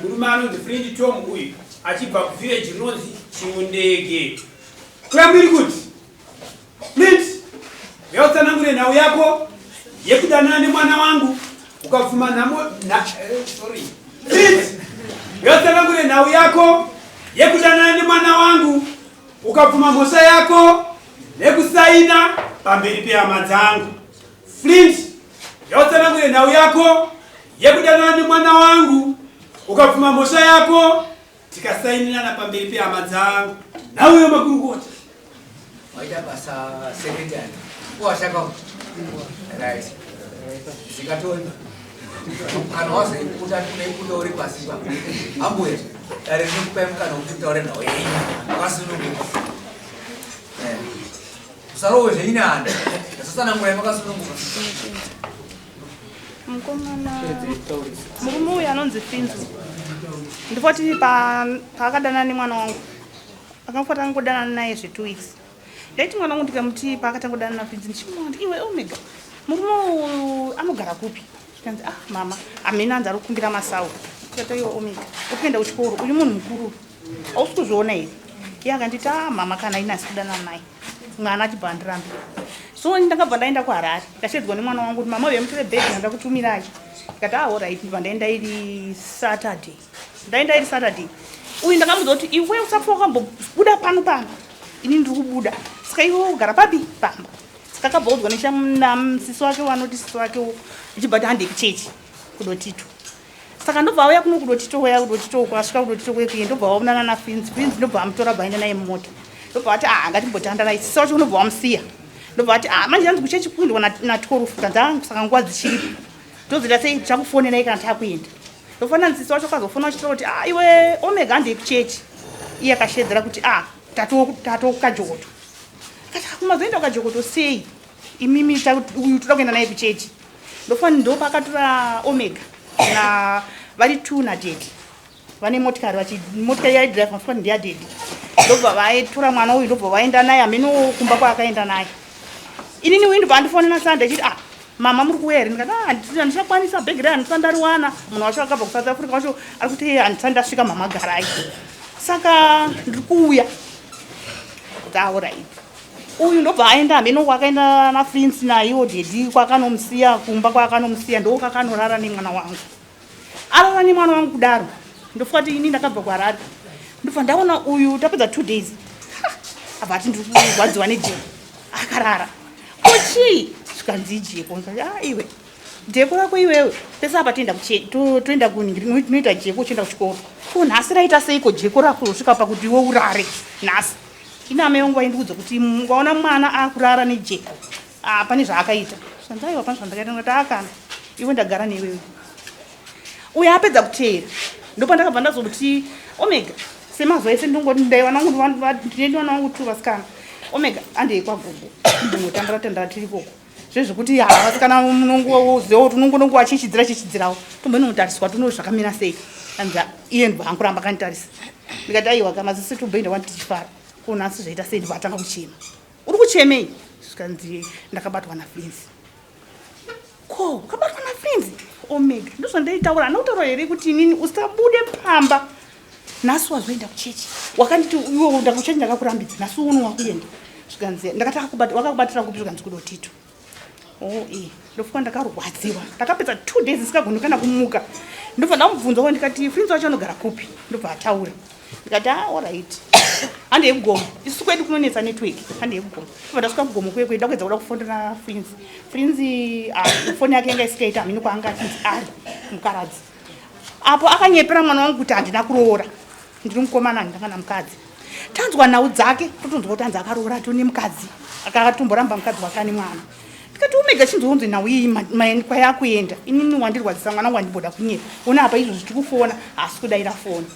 murume anonzi Flint Tom uyu achibva kuvillage rinonzi Chiundege. Kurambiri kuti Flint, yautsanangure nhau yako yekudanana nemwana wangu ukavhuma Flint, yautsanangure nhau yako yekudanana nemwana wangu ukavhuma mhosva yako nekusaina pamberi pehama dzangu. Flint, yautsanangure nhau yako yekudanana nemwana wangu ukavhuma mhosva yako tikasainirana pamberi pehama dzangu. Nauyo makurukota waita basa secretary washaka right zikatoni kana wase kuta tunaikuta uri pasiba ambuye ari nikupa kana ukuta uri nawe kasunungu sarowe zeinana sasa namwe makasunungu mkomana murumu yanonzi Finzi ndipoti pakadana nemwana wangu akafuata ngodana naye 2 weeks. Ndaiti mwana wangu ndikamuti pakatangodana na Finzi ndichimwati iwe Omega murumu anogara kupi? Ndikanzi mama amina anza rukumbira masawu. Ndikati iwe Omega upenda kuchikoro uyu munhu mukuru ausi kuzviona here. Iye akanditi mama kana inasi kudana naye mwana achibhandirambi. So ndakabva ndaenda kuHarare ndashedzwa nemwana wangu kuti mama uyamutire bhegi ndanda kutumirai. Ndikati alright ndibva ndaenda iri Saturday. Ndaenda iri Saturday. Uyu ndakamuudza kuti iwe usapfa wakambobuda pano ini ndiri kubuda saka iwe ugara papi pamba. Saka akabvaudzwa namusisi wake wanoti sisi wake ichibati hande kuchechi kudotito. Saka ndobva auya kuno kudotito uko asvika kudotito kwekuye ndobva waonana naFinzi. Finzi ndobva amutora bvaenda naye mumota. Ndobva ati ngatimbotanda naye sisi wacho unobva wamusiya. Ndobva ati manje hanzi kuchechi kuindwa na 12 kanza saka nguva dzichiripo. Ndozita sei chakufonera kana takuenda. Ndofana nsisi wacho kazofona chitoro kuti iwe Omega hande kuchechi. Iye akashedzera kuti tato kajokoto. Kati kumazoenda kajokoto sei imimi uyu toda kuenda naye kuchechi. Ndofana ndopa akatora Omega na vari 2 na Daddy. Vane motikari yaidrive mafani ndiya Daddy. Ndobva vaitora mwana uyu ndobva vaenda naye ameno kumba kwaakaenda naye. Inini uyu ndobva andifonera Sunday achiti mama muri kuwere ndikati handichakwanisa bhegi handisandariwana munhu wacho akabva kuSouth Africa wacho ari kuti handisandasvika mama garai saka ndiri kuuya kuti alright. Uyu ndobva aenda ameno kwakaenda naFinzi naiwo Daddy kwakanomusiya kumba kwakanomusiya ndokakanorara nemwana wangu. Arara nemwana wangu kudaro ndofuka kuti ini ndakabva kuHarare ndobva ndaona uyu tapedza 2 days abva ati ndiri kurwadziwa nejeko akarara kochii svikanzi jeko ndikati iwe jeko rako iwewe pese apa toenda kunoita jeko uchienda kuchikoro ko nhasi raita seiko jeko rako rosvika pakuti iwe urare nhasi. Ina amai vangu vaindiudza kuti mukaona mwana akurara nejeko pane zvaakaita sanzaiwa pane zvandakaita ndikati akana iwe ndagara newewe. Uyu apedza kuteera ndopa ndakabva ndazokuti Omega semazuva ese ndaiwana wangu 2 vasikana Omega andei kwagogo ndingotandara tirikoko zvezvekuti vasikana munongoziva kuti unongonongo achichidzirawo tomboninotariswa tono zvakamira sei anza iye ndibva anguramba akanditarisa ndikati aiwa kama sisi tombenda wandichifara ko nhasi zvaita sei ndibva atanga kuchema. Uri kuchemei? Zvikanzi ndakabatwa naFinzi. Ko kabatwa naFinzi? Omega ndozvandaitaura anotaura here kuti inini usabude pamba nhasi wazoenda kuchechi wakanditi iwe ndakuchechi ndakakurambidza nhasi uno wakuenda. Zvikanzi ndakati wakakubatira kupi? Zvikanzi kudotito. Ndofuka ndakarwadziwa ndakapedza 2 days ndisikagoni kana kumuka. Ndobva ndamubvunza ndikati Finzi wacho anogara kupi? Ndobva ataura ndikati alright hande kugomo isusu kwedu kunonetsa network hande kugomo. Ndobva ndasvika kugomo kwekwe ndakwedza kuda kufondera Finzi foni yake yanga isikaita amini kwaanga achinzi ari mukaradzi. Apo akanyepera mwana wangu kuti handina kuroora ndiri mukomana ndanga mukadzi. Tanzwa nhau dzake totonzwa kuti hanzi akaroora tone mukadzi akatomboramba mukadzi wake ane mwana. Ndikati Omega chinzonzi nhau iyi kwayakuenda inini wandirwadzisa mwana wangu wandiboda kunyepa ona apa izvo zvichikufona hasi kudaira foni.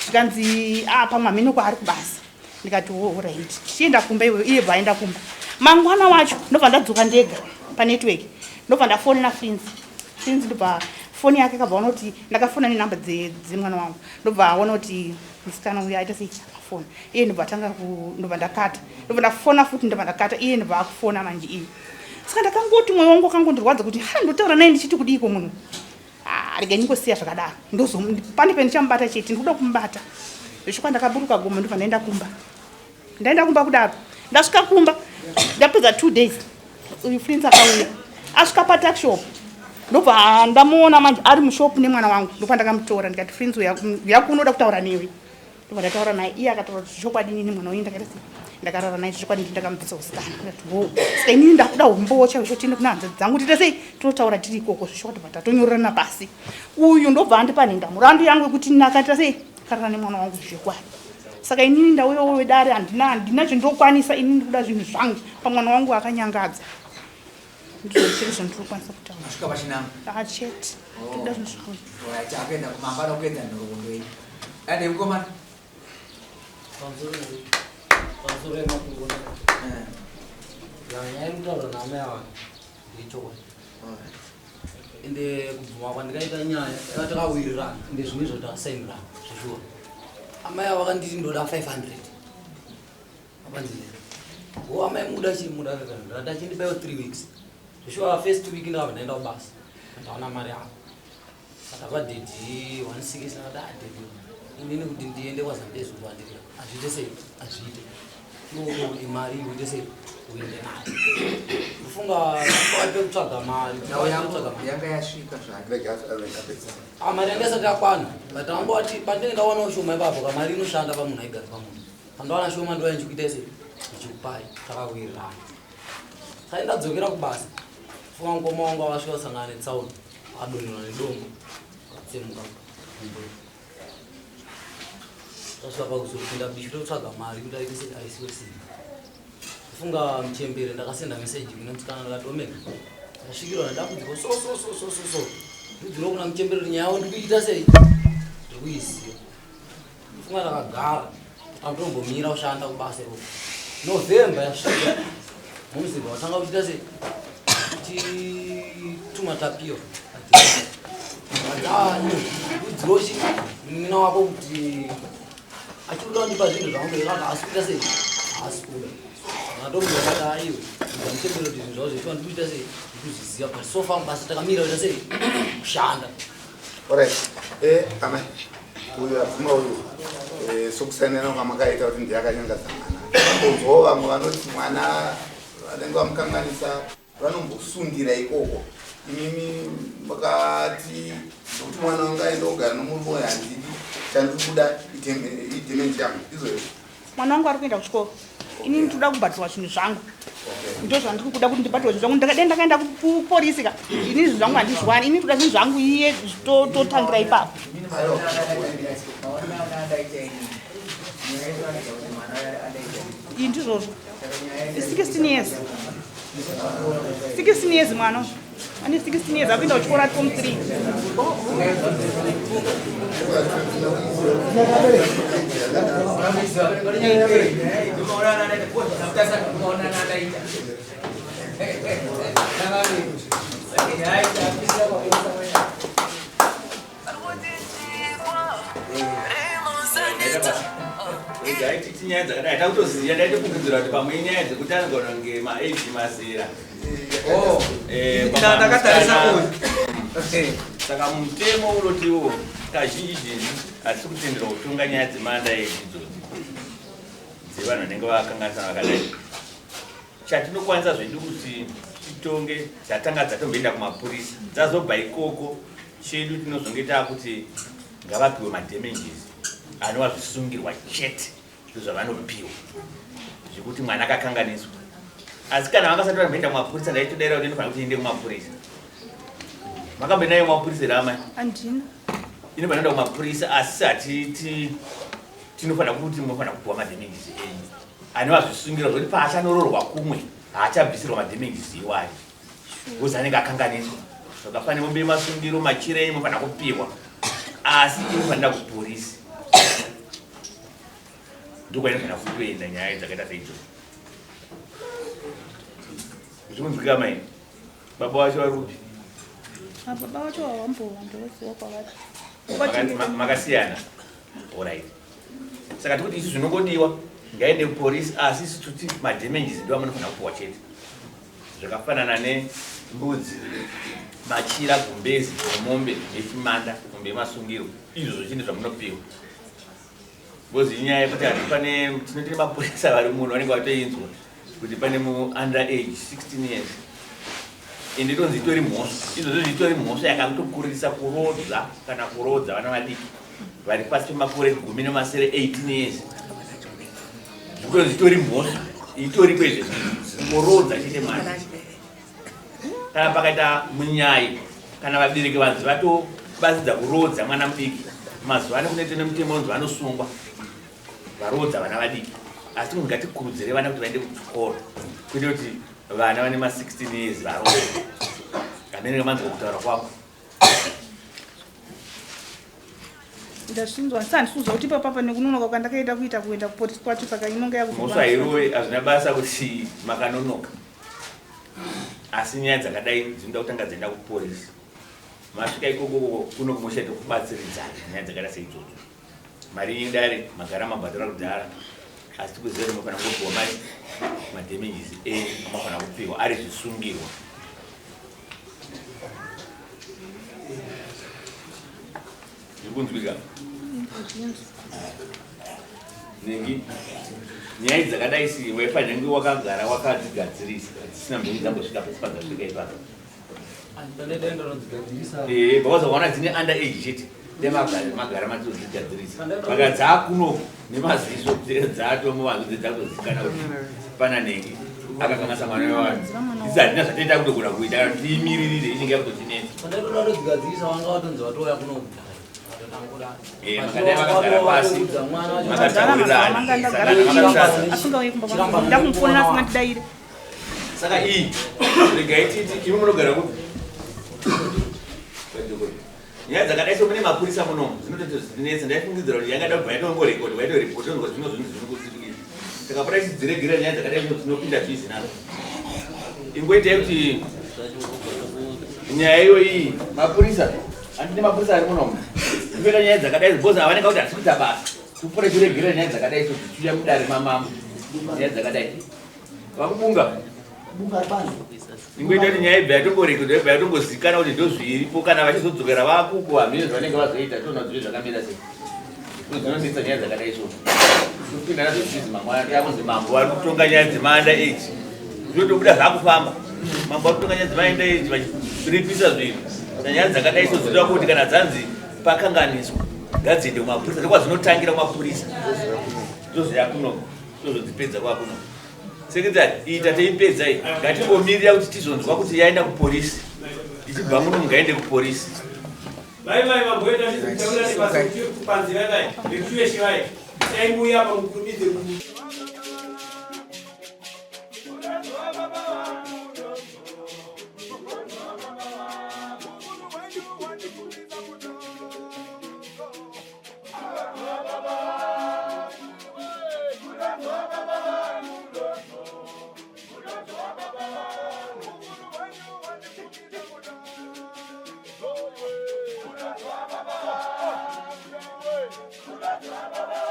Zvikanzi pamwe amino kwaari kubasa. Ndikati alright chienda kumba iye bvaenda kumba. Mangwana wacho ndobva ndadzoka ndega panetwork ndobva ndafonera Finzi ndobva foni yake akabva aona kuti ndakafona nenhamba dzemwana wangu ndobva aona kuti musikana uyu aita sei afona iye ndobva ndakata ndobva ndafona futi ndobva ndakata iye ndobva akufona manje iye. Saka ndakangoti mwoyo wangu wakangondirwadza kuti ndotaura naye ndichiti kudiko munhu arege ningosiya zvakadaro ndozo pane pendichamubata chete ndikuda kumubata zvishuka ndakaburuka goma ndobva ndaenda kumba kudaro ndasvika kumba ndapedza 2 days uyu friends akauya asvika patakshop ndobva ndamuona manje ari mushopu nemwana wangu ndobva ndakamutora ndikati friends uyakunoda kutaura newe ndobva ndataura naye iye akataura kuti zvokwadi nini mwana wenyu ndakati ndakarara naye zvokwadi ndakamubvisa usikana ndikati wo saka inini ndakuda umbowo chaizvo tiende kuna hanzvadzi dzangu tite sei tinotaura tiri ikoko zvishokwadi bva tatonyorerana pasi uyu ndobva andipa nenda murandu yangu yekuti nakatita sei karara nemwana wangu zvokwadi saka inini ndauyawo wedare handina zvindokwanisa inini ndikuda zvinhu zvangu pamwana wangu akanyangadza ndizviri zvandinokwanisa kutaura Asvika pachinamo. achete ndikuda zvinhu zvangu Right, akaenda kumambara kuenda nhoroondo iyi. Ande mukomana. Pamusoro pemakumbo nyaya yekutaura naamai ava ndechokwadi ende kubvuma kwandikaita nyaya yakatakawirirana ende zvimwe zvotasainirana zvishuwa amai ava vakanditi ndoda 500 apanzire o amai muda chimuda ndata chindibaiwo 3 weeks zvishuwa first week ndakabva ndaenda kubasa ndaona mari yavo ndakadhedhi 160 ndakati adhedhi inini kuti ndiende kwazambezi kwandiri azviite sei azviite no imari uite sei uende nayo kufunga kwape kutsvaga mari Yanga yasvika zvake. mari yanga isati yakwana but amboti pandenge ndaona shoma ipapo kamari inoshanda pamunhu aigara pamunhu pandawana shoma ndoya ndichikuita sei ndichikupai takawirirana sai ndadzokera kubasa funga mukoma wangu avasvika kusangana netsauni adonhera nedombo akatsemuka tasvika pakuzopinda bishi totsvaga mari kuti aite sei aisiwe simba funga muchembere ndakasenda meseji inotsikana ndakati omega ndasvikirwa ndadambudziko so ndidziro kuna muchembere kuti nyaya yavo ndikuita sei ndikuisiya funga ndakagara akutombomira kushanda kubasa iro novhemba yasvika mumuzimba watanga kuchiita sei tituma tapiwa udzirochi munina wako kuti achikuda kundipa zvinhu zvangu ekaka asikuita sei asikuda atomuakati aiwe amuchembere kuti zvinhu zvavo zvechiwa ndikuita sei ndikuzviziva but so far basa takamira kuita sei kushanda Alright. Amai. Uyu apfuma uyu. Sokusainana kwamakaita kuti ndiakanyangadzana. Kunzwa vamwe vanoti mwana vanenge vamukanganisa vanombosundira ikoko. Imimi makati kuti mwana wangu aende kugara nomurume uyu handidi chandiri kuda idemendi yangu izvo mwana wangu ari kuenda kuchikoro inini ndinoda kubhatirwa zvinhu zvangu ndo zvandiri kuda kuti ndibhatirwa zvinhu zvangu ndakadai ndakaenda kuporisika inini zvinhu zvangu handizviwani inini ndoda zvinhu zvangu iye totangira ipapo iyi ndizvozvo 16 years 16 years mwana ane 16 years akuenda kuchikoro ari form 3 Nyaya dzakadai takutoziya ndaitofungidzira kuti pamwe inyaya dzekuti anogona kunge maage mazera saka mutemo unotiwo kazhinji zhinji hatisi kutenderwa kutonga nyaya dzemanda edzidzodzi dzevanhu vanenge vakanganisana vakadai chatinokwanisa zvedu kuti titonge dzatanga dzatomboenda kumapurisa dzazobva ikoko chedu tinozonge taakuti ngavapiwe madamages anova zvisungirwa chete zvavanopiwa zvekuti mwana akakanganiswa asi kana vangasati vamboenda kumapurisa ndaitodaira kuti ndinofanira kuti inde kumapurisa makamboendayo kumapurisa ramai andina inofanira kuenda kumapurisa asi hatiti tinofanira kuti munofanira kupiwa madamages enyu anova zvisungirwa zvokuti paachanororwa kumwe haachabvisirwa madamages iwayo kuzi anenge akanganiswa zvakafanira mombe masungiro machira enyu munofanira kupiwa asi inofanira kupurisa ndokwainofanira kutoenda nyaya dzakaita saidzo zvikunzwika maini baba wacho vari kupi baba vacho hawambowa ndoziva kwavari makasiyana orit saka tikuti isi zvinongodiwa ngaende kuporisi asi isi tuti madamages ndiwa munofanira kupiwa chete zvakafanana nembudzi, machira, gumbezi, mombe nechimanda, mombe yemasungiro. Izvo zvinhu zvamunopiwa. Bozi inyaya yekuti pane tinoti mapurisa vari muno vanenge vatoinzwa kuti pane under age 16 years. Ende ndonzi itori mhosva. Izvozvo zvitori mhosva yakakutokurisa kurodza kana kurodza vana vadiki vari pasi pemakore 18 years. Zvikonzi itori mhosva. Itori kwezvo kurodza chete mwana. Kana pakaita munyai kana vabereki vanzi vatobasidza kurodza mwana mudiki, mazuva ano kunoita nemutemo unzi vanosungwa varodza vana vadiki. Asi ngatikurudzire vana kuti vaende kuchikoro kwete kuti vana vane ma16 years varodza. Kanenge manzwa kutaura kwako. Ndashinzwa sandisuzwa kuti papa nekunonoka kwandakaita kuenda kupolisi kwacho saka inonga yakuti Mhosva irowe hazvina basa kuti makanonoka. Asi nyaya dzakadai dzinoda kutanga dzaenda kupolisi. Masvika ikoko kuno kumoshete kubatsiridzana nyaya dzakada seidzodzo. Mari indare magara mabhadhara kudhara. Asi tikuziva kuti mafana kupiwa madamages amafana kupiwa ari zvisungirwa. Zvikunzwika. Nengi nyaya dzakadai siwe panenge wakagara wakadzigadzirisa dzisina mbiri dzambosvika pasi padzasvika ipapo. Bakazoona dzine under age chete magara matodzigadzirisa paka dzaakuno nemaziso dzatomo vanhu dzakuzikana kuti pana nengi akakangasa mwana wevanhu. Idzi hadzina zvatoita kutogona kuita tiimiririre inenge yakutotinetsa. Pandatoda kudzigadzirisa wanga watonzi watoya kuno makadai vakagara pasi makataurirana ndakumufona asingatidayire. Saka iyi regaititi imi munogara kuti nyaya dzakadai so mune mapurisa munomu dzinototinetsa. Ndaifungidzira kuti yangada kubva yatongorekodi waitorepoti onzwa zvino zvinhu zvinokuzivira. Saka pora ichidziregira nyaya dzakadai so dzinopinda bhizi nazo. Ingoitai kuti nyaya iyo iyi mapurisa handine mapurisa ari munomu kupera nyaya dzakadai bhozi avanenge kuti hatikuita basa tupore tiregira nyaya dzakadai so tichiuya mudare mamambo nyaya dzakadai vakubunga ingoita kuti nyaya ibva yatomborekodwa ibva yatombozikana kuti ndozviripo kana vachizodzokera vakuku hamene zvavanenge vazoita toona kuti zvakamira sei. Dzinonetsa nyaya dzakadai so topinda nadzo bhizi mamwe yakunzi mambo vari kutonga nyaya dzemaanda age zvotobuda zvakufamba. Mambo vari kutonga nyaya dzemaanda age vachiripisa zvinhu. Nyaya dzakadai so dzinoda kuti kana dzanzi pakanganiswa ngadziende kumapurisa ndokwadzinotangira kumapurisa ndozvayakuno ndozvodzipedza kwakuno. Sekretari ita teipedza iyi ngatimbomirira kuti tizonzwa kuti yaenda kupolisi ichibva muno ngaende kupolisi. Vai mamboenda ndizitaura nebasa kuti kupanzira dai ndikuye shivai taimbuya pamukurumidze Baba.